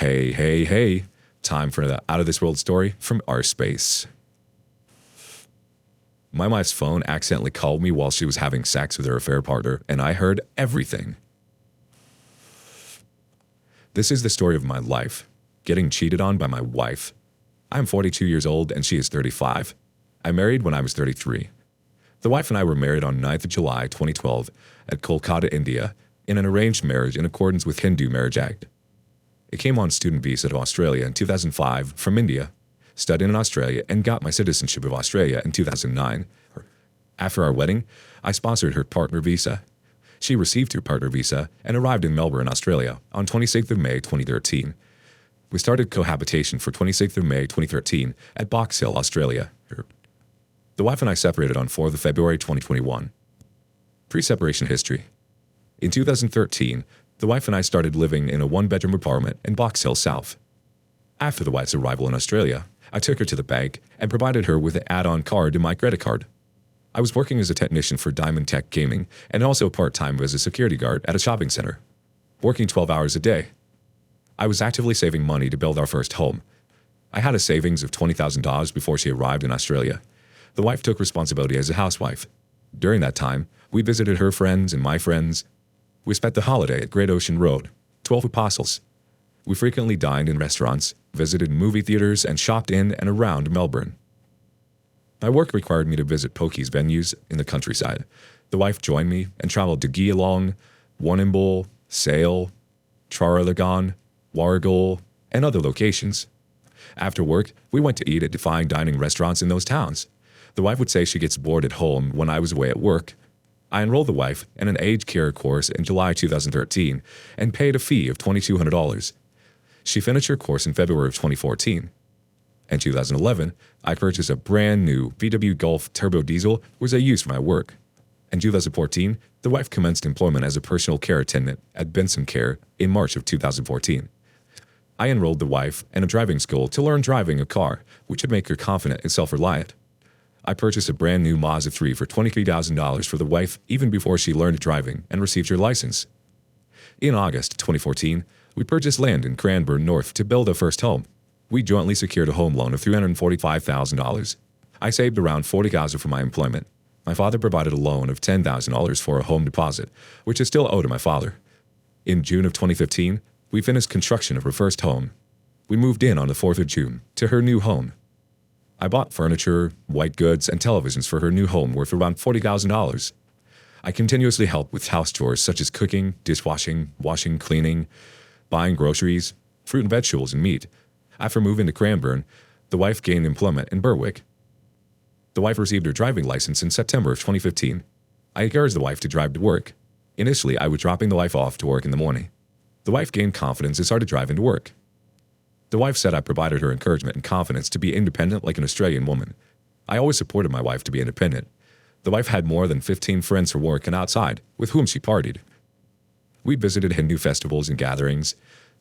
Hey, hey, hey. Time for the out of this world story from our space. My wife's phone accidentally called me while she was having sex with her affair partner, and I heard everything. This is the story of my life, getting cheated on by my wife. I'm 42 years old and she is 35. I married when I was 33. The wife and I were married on 9th of July 2012 at Kolkata, India, in an arranged marriage in accordance with Hindu Marriage Act. I came on student visa to Australia in 2005 from India, studied in Australia, and got my citizenship of Australia in 2009. After our wedding, I sponsored her partner visa. She received her partner visa and arrived in Melbourne, Australia on 26th of May 2013. We started cohabitation for 26th of May 2013 at Box Hill, Australia. The wife and I separated on 4th of February 2021. Pre-separation history. In 2013, the wife and I started living in a one-bedroom apartment in Box Hill South. After the wife's arrival in Australia, I took her to the bank and provided her with an add-on card to my credit card. I was working as a technician for Diamond Tech Gaming and also part-time as a security guard at a shopping center, working 12 hours a day. I was actively saving money to build our first home. I had a savings of $20,000 before she arrived in Australia. The wife took responsibility as a housewife. During that time, we visited her friends and my friends. We spent the holiday at Great Ocean Road, 12 Apostles. We frequently dined in restaurants, visited movie theaters, and shopped in and around Melbourne. My work required me to visit pokies venues in the countryside. The wife joined me and traveled to Geelong, Warrnambool, Sale, Traralgon, Warragul, and other locations. After work, we went to eat at fine dining restaurants in those towns. The wife would say she gets bored at home when I was away at work. I enrolled the wife in an aged care course in July 2013 and paid a fee of $2,200. She finished her course in February of 2014. In 2011, I purchased a brand new VW Golf Turbo Diesel, which I used for my work. In 2014, the wife commenced employment as a personal care attendant at Benson Care in March of 2014. I enrolled the wife in a driving school to learn driving a car, which would make her confident and self-reliant. I purchased a brand new Mazda 3 for $23,000 for the wife even before she learned driving and received her license. In August 2014, we purchased land in Cranbourne North to build a first home. We jointly secured a home loan of $345,000. I saved around $40,000 for my employment. My father provided a loan of $10,000 for a home deposit, which is still owed to my father. In June of 2015, we finished construction of her first home. We moved in on the 4th of June to her new home. I bought furniture, white goods, and televisions for her new home worth around $40,000. I continuously helped with house chores such as cooking, dishwashing, washing, cleaning, buying groceries, fruit and vegetables, and meat. After moving to Cranbourne, the wife gained employment in Berwick. The wife received her driving license in September of 2015. I encouraged the wife to drive to work. Initially, I was dropping the wife off to work in the morning. The wife gained confidence and started driving to work. The wife said I provided her encouragement and confidence to be independent like an Australian woman. I always supported my wife to be independent. The wife had more than 15 friends for work and outside, with whom she partied. We visited Hindu festivals and gatherings.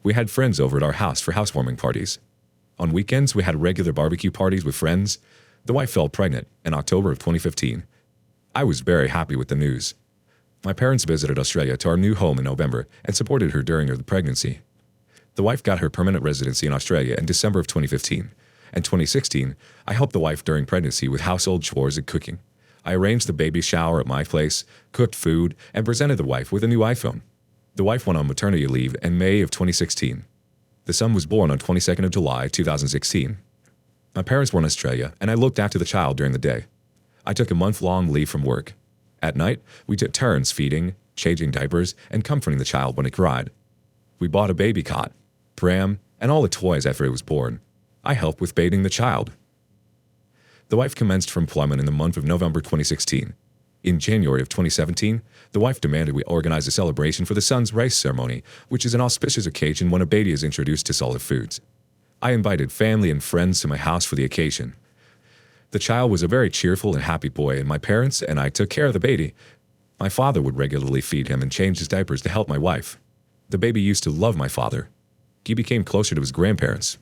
We had friends over at our house for housewarming parties. On weekends, we had regular barbecue parties with friends. The wife fell pregnant in October of 2015. I was very happy with the news. My parents visited Australia to our new home in November and supported her during her pregnancy. The wife got her permanent residency in Australia in December of 2015. In 2016, I helped the wife during pregnancy with household chores and cooking. I arranged the baby shower at my place, cooked food, and presented the wife with a new iPhone. The wife went on maternity leave in May of 2016. The son was born on 22nd of July 2016. My parents were in Australia, and I looked after the child during the day. I took a month-long leave from work. At night, we took turns feeding, changing diapers, and comforting the child when it cried. We bought a baby cot, pram, and all the toys after it was born. I helped with bathing the child. The wife commenced for employment in the month of November 2016. In January of 2017, the wife demanded we organize a celebration for the son's rice ceremony, which is an auspicious occasion when a baby is introduced to solid foods. I invited family and friends to my house for the occasion. The child was a very cheerful and happy boy, and my parents and I took care of the baby. My father would regularly feed him and change his diapers to help my wife. The baby used to love my father. He became closer to his grandparents.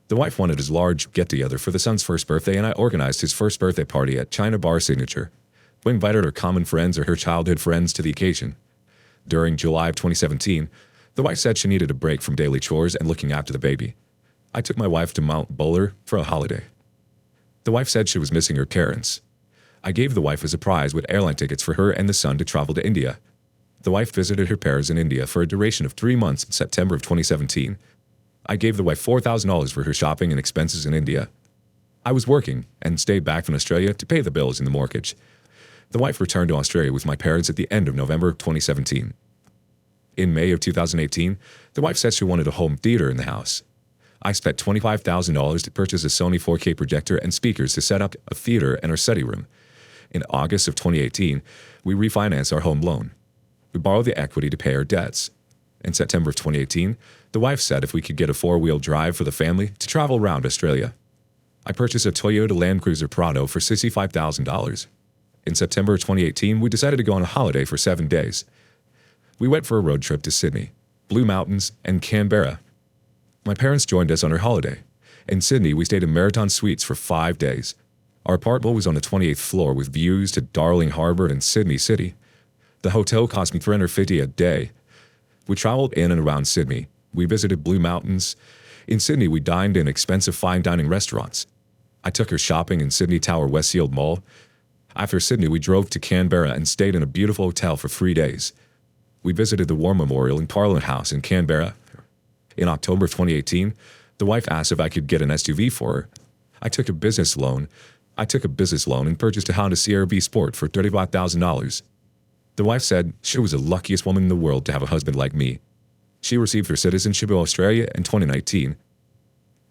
The wife wanted his large get-together for the son's first birthday, and I organized his first birthday party at China Bar Signature. We invited her common friends or her childhood friends to the occasion. During July of 2017, The wife said she needed a break from daily chores and looking after the baby. I took my wife to Mount Buller for a holiday. The wife said she was missing her parents. I gave the wife a surprise with airline tickets for her and the son to travel to India. The wife visited her parents in India for a duration of 3 months in September of 2017. I gave the wife $4,000 for her shopping and expenses in India. I was working and stayed back from Australia to pay the bills and the mortgage. The wife returned to Australia with my parents at the end of November 2017. In May of 2018, the wife said she wanted a home theater in the house. I spent $25,000 to purchase a Sony 4K projector and speakers to set up a theater in our study room. In August of 2018, we refinanced our home loan. We borrowed the equity to pay our debts. In September of 2018, the wife said if we could get a 4-wheel drive for the family to travel around Australia. I purchased a Toyota Land Cruiser Prado for $65,000. In September 2018, we decided to go on a holiday for 7 days. We went for a road trip to Sydney, Blue Mountains, and Canberra. My parents joined us on our holiday. In Sydney, we stayed in Marathon Suites for 5 days. Our apartment was on the 28th floor with views to Darling Harbour and Sydney City. The hotel cost me $350 a day. We traveled in and around Sydney. We visited Blue Mountains. In Sydney, we dined in expensive fine dining restaurants. I took her shopping in Sydney Tower Westfield Mall. After Sydney, we drove to Canberra and stayed in a beautiful hotel for 3 days. We visited the War Memorial in Parliament House in Canberra. In October 2018, the wife asked if I could get an SUV for her. I took a business loan and purchased a Honda CR-V Sport for $35,000. The wife said she was the luckiest woman in the world to have a husband like me. She received her citizenship of Australia in 2019.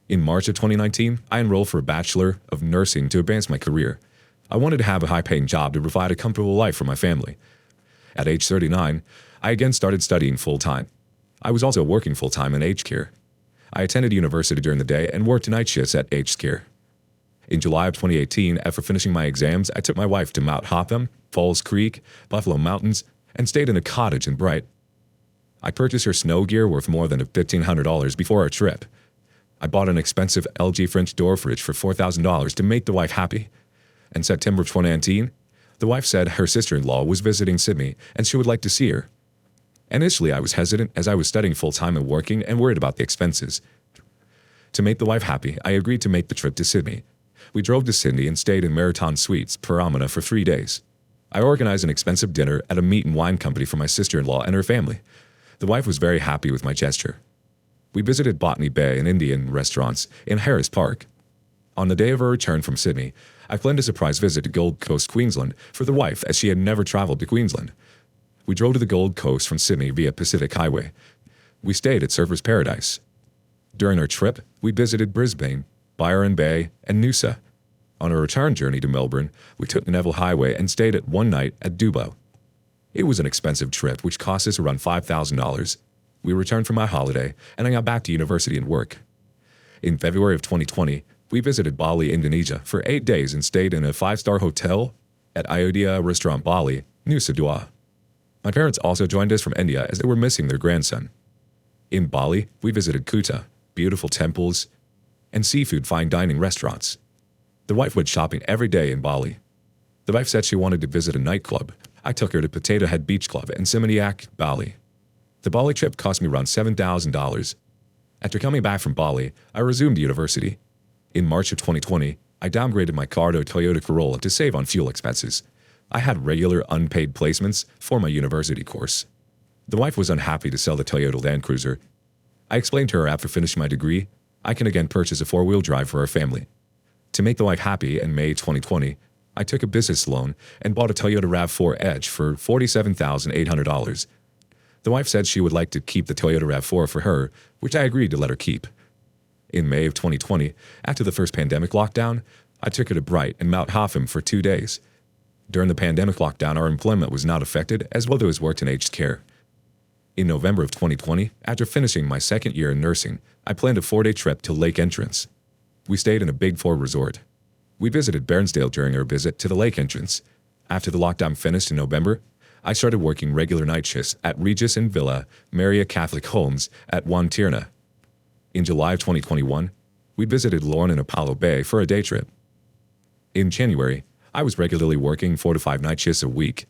In March of 2019, I enrolled for a Bachelor of Nursing to advance my career. I wanted to have a high-paying job to provide a comfortable life for my family. At age 39, I again started studying full-time. I was also working full-time in aged care. I attended university during the day and worked night shifts at aged care. In July of 2018, after finishing my exams, I took my wife to Mount Hotham, Falls Creek, Buffalo Mountains, and stayed in a cottage in Bright. I purchased her snow gear worth more than $1,500 before our trip. I bought an expensive LG French door fridge for $4,000 to make the wife happy. In September of 2019, the wife said her sister-in-law was visiting Sydney and she would like to see her. Initially, I was hesitant as I was studying full-time and working and worried about the expenses. To make the wife happy, I agreed to make the trip to Sydney. We drove to Sydney and stayed in Marathon Suites, Paramana for 3 days. I organized an expensive dinner at a meat and wine company for my sister-in-law and her family. The wife was very happy with my gesture. We visited Botany Bay and Indian restaurants in Harris Park. On the day of our return from Sydney, I planned a surprise visit to Gold Coast, Queensland for the wife as she had never traveled to Queensland. We drove to the Gold Coast from Sydney via Pacific Highway. We stayed at Surfers Paradise. During our trip, we visited Brisbane, Byron Bay, and Noosa. On our return journey to Melbourne, we took the Neville Highway and stayed at one night at Dubbo. It was an expensive trip which cost us around $5,000. We returned from my holiday and I got back to university and work. In February of 2020, we visited Bali, Indonesia for 8 days and stayed in a 5-star hotel at Ayodhya Restaurant Bali, Nusa Dua. My parents also joined us from India as they were missing their grandson. In Bali, we visited Kuta, beautiful temples, and seafood fine dining restaurants. The wife went shopping every day in Bali. The wife said she wanted to visit a nightclub. I took her to Potato Head Beach Club in Seminyak, Bali. The Bali trip cost me around $7,000. After coming back from Bali, I resumed university. In March of 2020, I downgraded my car to a Toyota Corolla to save on fuel expenses. I had regular unpaid placements for my university course. The wife was unhappy to sell the Toyota Land Cruiser. I explained to her after finishing my degree, I can again purchase a 4-wheel drive for our family. To make the wife happy in May 2020, I took a business loan and bought a Toyota RAV4 Edge for $47,800. The wife said she would like to keep the Toyota RAV4 for her, which I agreed to let her keep. In May of 2020, after the first pandemic lockdown, I took her to Bright and Mount Hotham for 2 days. During the pandemic lockdown, our employment was not affected as well as worked in aged care. In November of 2020, after finishing my second year in nursing, I planned a 4-day trip to Lake Entrance. We stayed in a Big Four resort. We visited Bairnsdale during our visit to the lake entrance. After the lockdown finished in November, I started working regular night shifts at Regis and Villa Maria Catholic Homes at Wantirna. In July of 2021, we visited Lorne and Apollo Bay for a day trip. In January, I was regularly working 4 to 5 night shifts a week.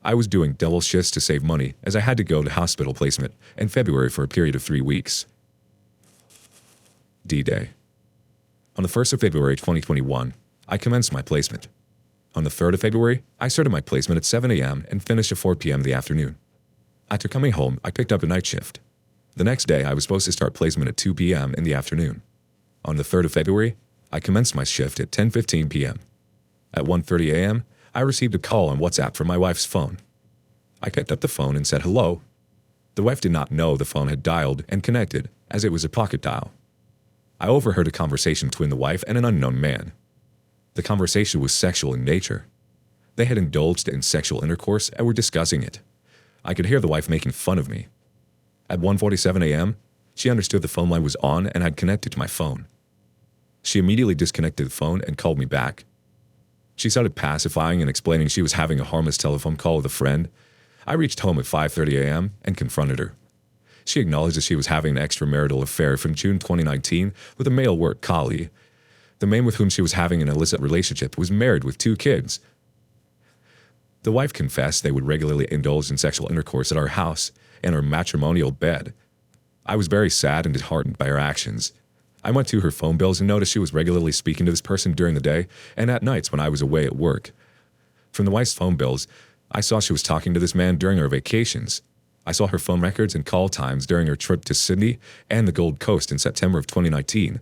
I was doing double shifts to save money as I had to go to hospital placement in February for a period of 3 weeks. D-Day. On the 1st of February 2021, I commenced my placement. On the 3rd of February, I started my placement at 7 a.m. and finished at 4 p.m. in the afternoon. After coming home, I picked up a night shift. The next day, I was supposed to start placement at 2 p.m. in the afternoon. On the 3rd of February, I commenced my shift at 10:15 p.m. At 1:30 a.m., I received a call on WhatsApp from my wife's phone. I picked up the phone and said hello. The wife did not know the phone had dialed and connected, as it was a pocket dial. I overheard a conversation between the wife and an unknown man. The conversation was sexual in nature. They had indulged in sexual intercourse and were discussing it. I could hear the wife making fun of me. At 1:47 a.m., she understood the phone line was on and had connected to my phone. She immediately disconnected the phone and called me back. She started pacifying and explaining she was having a harmless telephone call with a friend. I reached home at 5:30 a.m. and confronted her. She acknowledged that she was having an extramarital affair from June 2019 with a male work colleague. The man with whom she was having an illicit relationship was married with 2 kids. The wife confessed they would regularly indulge in sexual intercourse at our house and our matrimonial bed. I was very sad and disheartened by her actions. I went to her phone bills and noticed she was regularly speaking to this person during the day and at nights when I was away at work. From the wife's phone bills, I saw she was talking to this man during her vacations. I saw her phone records and call times during her trip to Sydney and the Gold Coast in September of 2019.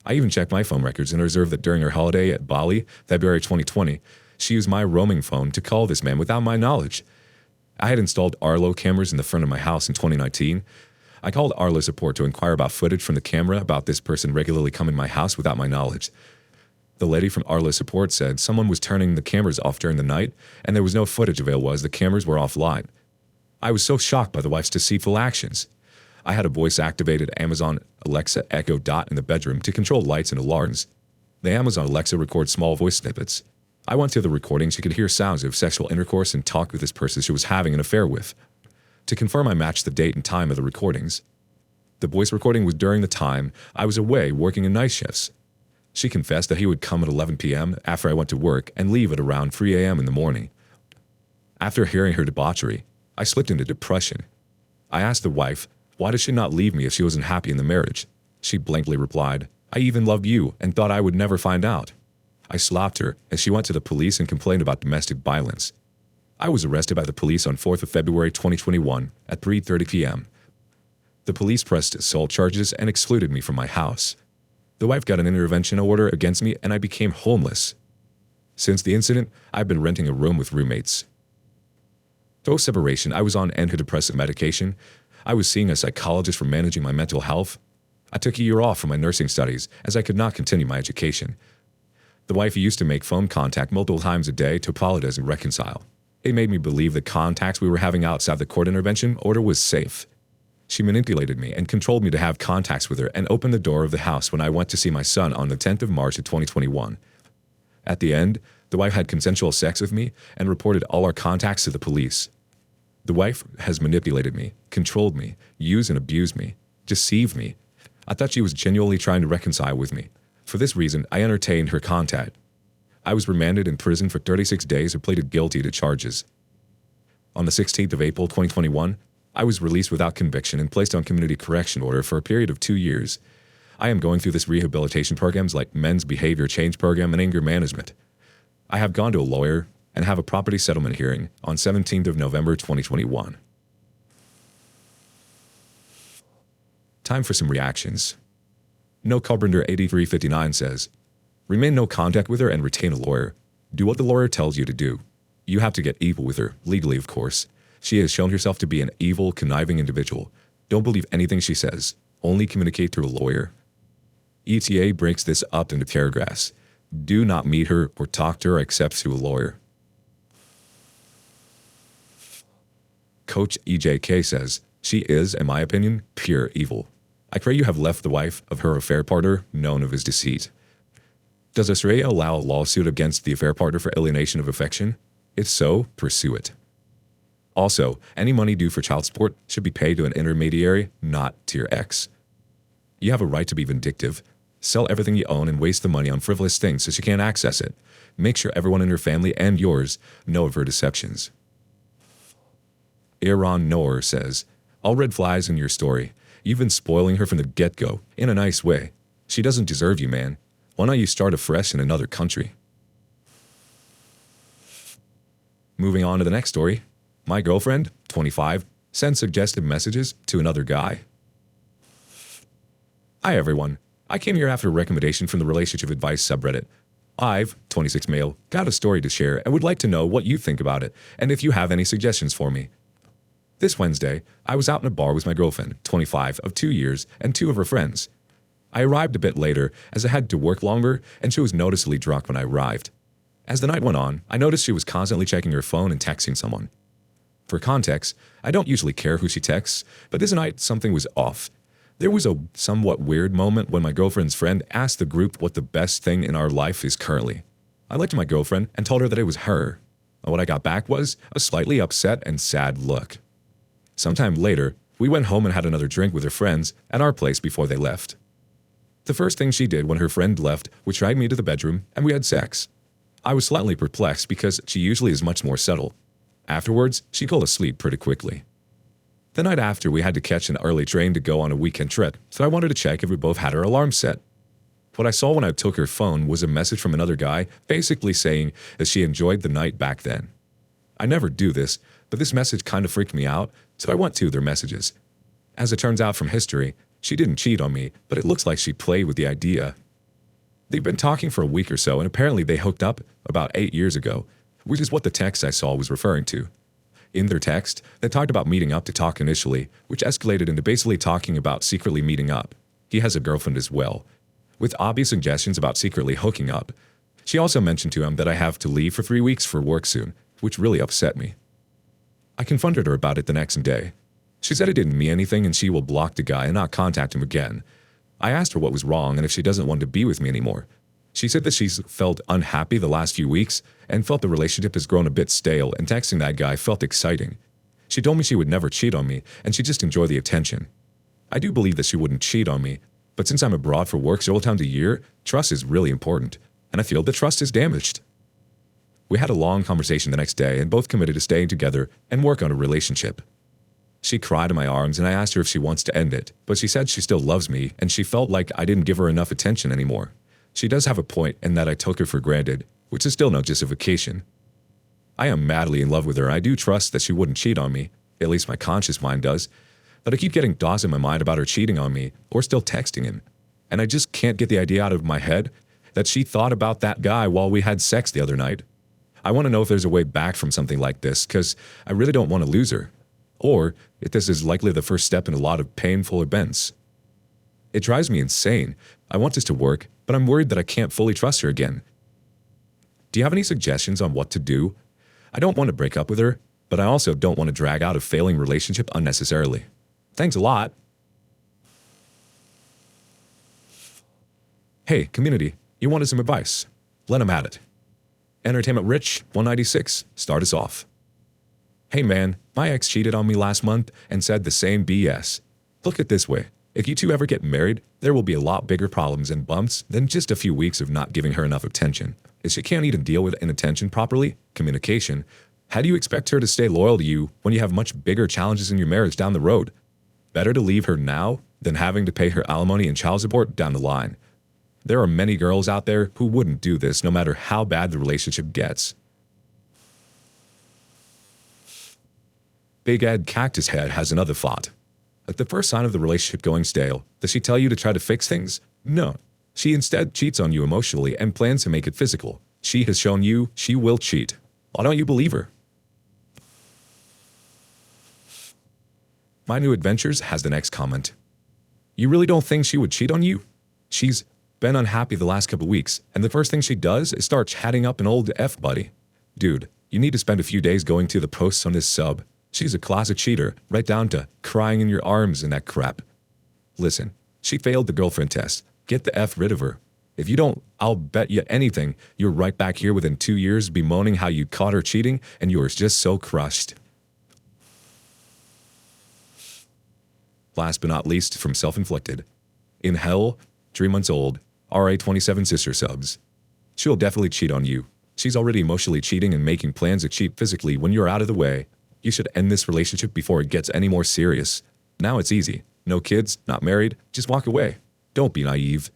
I even checked my phone records and observed that during her holiday at Bali, February 2020, she used my roaming phone to call this man without my knowledge. I had installed Arlo cameras in the front of my house in 2019. I called Arlo support to inquire about footage from the camera about this person regularly coming to my house without my knowledge. The lady from Arlo support said someone was turning the cameras off during the night and there was no footage available as the cameras were offline. I was so shocked by the wife's deceitful actions. I had a voice-activated Amazon Alexa Echo Dot in the bedroom to control lights and alarms. The Amazon Alexa records small voice snippets. I went to the recording so she could hear sounds of sexual intercourse and talk with this person she was having an affair with. To confirm, I matched the date and time of the recordings. The voice recording was during the time I was away working in night shifts. She confessed that he would come at 11 p.m. after I went to work and leave at around 3 a.m. in the morning. After hearing her debauchery, I slipped into depression. I asked the wife, why did she not leave me if she wasn't happy in the marriage? She blankly replied, I even loved you and thought I would never find out. I slapped her and she went to the police and complained about domestic violence. I was arrested by the police on 4th of February 2021 at 3:30 p.m. The police pressed assault charges and excluded me from my house. The wife got an intervention order against me and I became homeless. Since the incident, I've been renting a room with roommates. Post-separation, I was on antidepressant medication. I was seeing a psychologist for managing my mental health. I took a year off from my nursing studies as I could not continue my education. The wife used to make phone contact multiple times a day to apologize and reconcile. It made me believe the contacts we were having outside the court intervention order was safe. She manipulated me and controlled me to have contacts with her and opened the door of the house when I went to see my son on the 10th of March of 2021. At the end, the wife had consensual sex with me and reported all our contacts to the police. The wife has manipulated me, controlled me, used and abused me, deceived me. I thought she was genuinely trying to reconcile with me. For this reason, I entertained her contact. I was remanded in prison for 36 days and pleaded guilty to charges. On the 16th of April 2021, I was released without conviction and placed on community correction order for a period of 2 years. I am going through this rehabilitation programs like Men's Behavior Change Program and Anger Management. I have gone to a lawyer and have a property settlement hearing on 17th of November 2021. Time for some reactions. No Carpenter 8359 says, remain no contact with her and retain a lawyer. Do what the lawyer tells you to do. You have to get evil with her, legally of course. She has shown herself to be an evil, conniving individual. Don't believe anything she says. Only communicate through a lawyer. ETA breaks this up into paragraphs. Do not meet her or talk to her except through a lawyer. Coach EJK says, she is, in my opinion, pure evil. I pray you have left the wife of her affair partner known of his deceit. Does Australia allow a lawsuit against the affair partner for alienation of affection? If so, pursue it. Also, any money due for child support should be paid to an intermediary, not to your ex. You have a right to be vindictive. Sell everything you own and waste the money on frivolous things so she can't access it. Make sure everyone in her family and yours know of her deceptions. Aaron Noor says, all red flags in your story. You've been spoiling her from the get-go, in a nice way. She doesn't deserve you, man. Why don't you start afresh in another country? Moving on to the next story. My girlfriend, 25, sends suggestive messages to another guy. Hi everyone. I came here after a recommendation from the relationship advice subreddit. I've, 26 male, got a story to share and would like to know what you think about it and if you have any suggestions for me. This Wednesday, I was out in a bar with my girlfriend, 25, of 2 years, and 2 of her friends. I arrived a bit later as I had to work longer and she was noticeably drunk when I arrived. As the night went on, I noticed she was constantly checking her phone and texting someone. For context, I don't usually care who she texts, but this night something was off. There was a somewhat weird moment when my girlfriend's friend asked the group what the best thing in our life is currently. I looked at my girlfriend and told her that it was her. And what I got back was a slightly upset and sad look. Sometime later, we went home and had another drink with her friends at our place before they left. The first thing she did when her friend left was drag me to the bedroom and we had sex. I was slightly perplexed because she usually is much more subtle. Afterwards, she fell asleep pretty quickly. The night after, we had to catch an early train to go on a weekend trip, so I wanted to check if we both had our alarms set. What I saw when I took her phone was a message from another guy basically saying that she enjoyed the night back then. I never do this, but this message kind of freaked me out, so I went to their messages. As it turns out from history, she didn't cheat on me, but it looks like she played with the idea. They've been talking for a week or so, and apparently they hooked up about 8 years ago, which is what the text I saw was referring to. In their text, they talked about meeting up to talk initially, which escalated into basically talking about secretly meeting up. He has a girlfriend as well, with obvious suggestions about secretly hooking up. She also mentioned to him that I have to leave for 3 weeks for work soon, which really upset me. I confronted her about it the next day. She said it didn't mean anything and she will block the guy and not contact him again. I asked her what was wrong and if she doesn't want to be with me anymore. She said that she's felt unhappy the last few weeks and felt the relationship has grown a bit stale and texting that guy felt exciting. She told me she would never cheat on me and she'd just enjoy the attention. I do believe that she wouldn't cheat on me, but since I'm abroad for work several times a year, trust is really important, and I feel the trust is damaged. We had a long conversation the next day and both committed to staying together and work on a relationship. She cried in my arms and I asked her if she wants to end it, but she said she still loves me and she felt like I didn't give her enough attention anymore. She does have a point in that I took her for granted, which is still no justification. I am madly in love with her and I do trust that she wouldn't cheat on me, at least my conscious mind does, but I keep getting thoughts in my mind about her cheating on me or still texting him, and I just can't get the idea out of my head that she thought about that guy while we had sex the other night. I want to know if there's a way back from something like this because I really don't want to lose her, or if this is likely the first step in a lot of painful events. It drives me insane. I want this to work, but I'm worried that I can't fully trust her again. Do you have any suggestions on what to do? I don't want to break up with her, but I also don't want to drag out a failing relationship unnecessarily. Thanks a lot. Hey, community, you wanted some advice? Let 'em at it. Entertainment Rich 196, start us off. Hey man, my ex cheated on me last month and said the same BS. Look at it this way. If you two ever get married, there will be a lot bigger problems and bumps than just a few weeks of not giving her enough attention. If she can't even deal with inattention properly, communication, how do you expect her to stay loyal to you when you have much bigger challenges in your marriage down the road? Better to leave her now than having to pay her alimony and child support down the line. There are many girls out there who wouldn't do this no matter how bad the relationship gets. Big Ed Cactus Head has another thought. At the first sign of the relationship going stale, does she tell you to try to fix things? No. She instead cheats on you emotionally and plans to make it physical. She has shown you she will cheat. Why don't you believe her? My New Adventures has the next comment. You really don't think she would cheat on you? She's been unhappy the last couple weeks, and the first thing she does is start chatting up an old F-buddy. Dude, you need to spend a few days going to the posts on this sub. She's a classic cheater, right down to crying in your arms and that crap. Listen, she failed the girlfriend test. Get the F rid of her. If you don't, I'll bet you anything you're right back here within 2 years bemoaning how you caught her cheating and you were just so crushed. Last but not least, from Self-Inflicted. In Hell, 3 months old, RA27 sister subs. She'll definitely cheat on you. She's already emotionally cheating and making plans to cheat physically when you're out of the way. You should end this relationship before it gets any more serious. Now it's easy. No kids, not married, just walk away. Don't be naive.